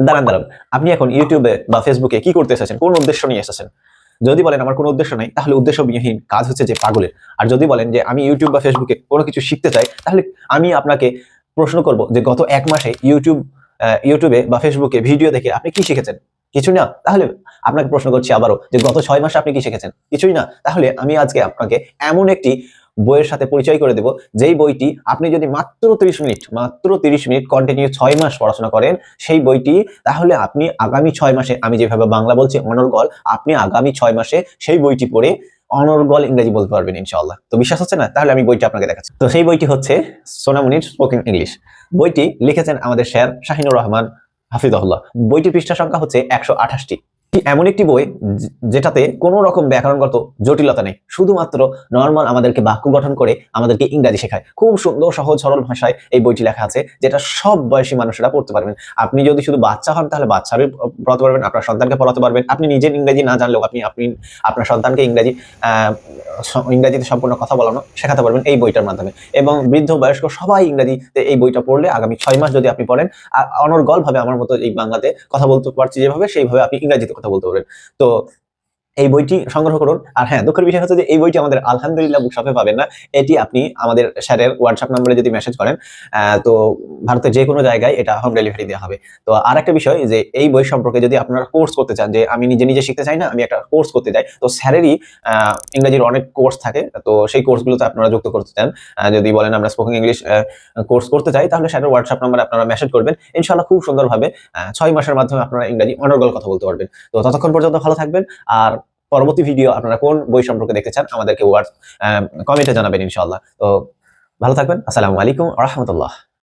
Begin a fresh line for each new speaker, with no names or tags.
দাঁড়ান দাঁড়ান, আপনি এখন ইউটিউবে বা ফেসবুকে কি করতে এসেছেন, কোন উদ্দেশ্য নিয়ে এসেছেন? যদি বলেন আমার কোনো উদ্দেশ্য নাই, তাহলে উদ্দেশ্যবিহীন কাজ হচ্ছে যে পাগলের। আর যদি বলেন যে আমি ইউটিউব বা ফেসবুকে কোনো কিছু শিখতে চাই, তাহলে আমি আপনাকে প্রশ্ন করব যে গত ১ মাসে ইউটিউবে বা ফেসবুকে ভিডিও দেখে আপনি কি শিখেছেন? কিছুই না? তাহলে আপনাকে প্রশ্ন করছি আবারও যে গত ৬ মাসে আপনি কি শিখেছেন? কিছুই না? তাহলে আমি আজকে আপনাকে এমন একটি বইয়ের সাথে পরিচয় করে দেব, যেই বইটি আপনি যদি মাত্র ৩০ মিনিট কন্টিনিউ ৬ মাস পড়াশোনা করেন, সেই বইটি, তাহলে আপনি আগামী ৬ মাসে, আমি যেভাবে বাংলা বলছি অনর্গল, আপনি আগামী ৬ মাসে সেই বইটি পড়ে অনর্গল ইংরেজি বলতে পারবেন ইনশাআল্লাহ। তো বিশ্বাস হচ্ছে না? তাহলে আমি বইটি আপনাকে দেখাচ্ছি। তো সেই বইটি হচ্ছে সোনামণির স্পোকেন ইংলিশ। বইটি লিখেছেন আমাদের স্যার শাহিনুর রহমান হাফিজাহুল্লাহ। বইটির পৃষ্ঠা সংখ্যা হচ্ছে ১২৮ টি। এমন একটি বই যেটাতে কোনো রকম ব্যাকরণগত জটিলতা নেই। শুধুমাত্র নরমাল আমাদেরকে বাক্য গঠন করে আমাদেরকে ইংরেজি শেখায়। খুব সুন্দর সহজ সরল ভাষায় এই বইটি লেখা আছে, যেটা সব বয়সী মানুষেরা পড়তে পারবেন। আপনি যদি শুধু বাচ্চা হন তাহলে বাচ্চারও পড়াতে পারবেন, আপনার সন্তানকে পড়াতে পারবেন। আপনি নিজের ইংরেজি না জানলেও আপনি আপনার সন্তানকে ইংরেজিতে সম্পূর্ণ কথা বলানো শেখাতে পারবেন এই বইটার মাধ্যমে। এবং বৃদ্ধ বয়স্ক সবাই ইংরেজিতে এই বইটা পড়লে আগামী ৬ মাস যদি আপনি পড়েন, অনর্গলভাবে আমার মতো এই বাংলাতে কথা বলতে পারছি যেভাবে, সেইভাবে আপনি ইংরেজিতে কথা বলতে পারবেন। তো এই বইটি সংগ্রহ করুন। আর হ্যাঁ, দুঃখের বিষয় হচ্ছে যে এই বইটি আমাদের আলহামদুলিল্লাহ বুকশপে পাবেন না। এটি আপনি আমাদের স্যারের হোয়াটসঅ্যাপ নম্বরে যদি মেসেজ করেন, তো ভারতের যেকোনো জায়গায় এটা হোম ডেলিভারি দেওয়া হবে। তো আরেকটা বিষয় যে এই বই সম্পর্কে যদি আপনারা কোর্স করতে চান, যে আমি নিজে শিখতে চাই না, আমি একটা কোর্স করতে চাই, তো স্যারেরই ইংরেজির অনেক কোর্স থাকে। তো সেই কোর্সগুলোতে আপনারা যুক্ত করতে চান, যদি বলেন আমরা স্পোকেন ইংলিশ কোর্স করতে চাই, তাহলে স্যারের হোয়াটসঅ্যাপ নম্বরে আপনারা মেসেজ করবেন। ইনশাআল্লাহ খুব সুন্দরভাবে ৬ মাসের মাধ্যমে আপনারা ইংরেজি অনর্গল কথা বলতে পারবেন। তো ততক্ষণ পর্যন্ত ভালো থাকবেন। আর পরবর্তী ভিডিও আপনারা কোন বই সম্পর্কে দেখতে চান আমাদেরকে কমেন্টে জানাবেন ইনশাআল্লাহ। তো ভালো থাকবেন। আসসালামু আলাইকুম ওয়া রাহমাতুল্লাহ।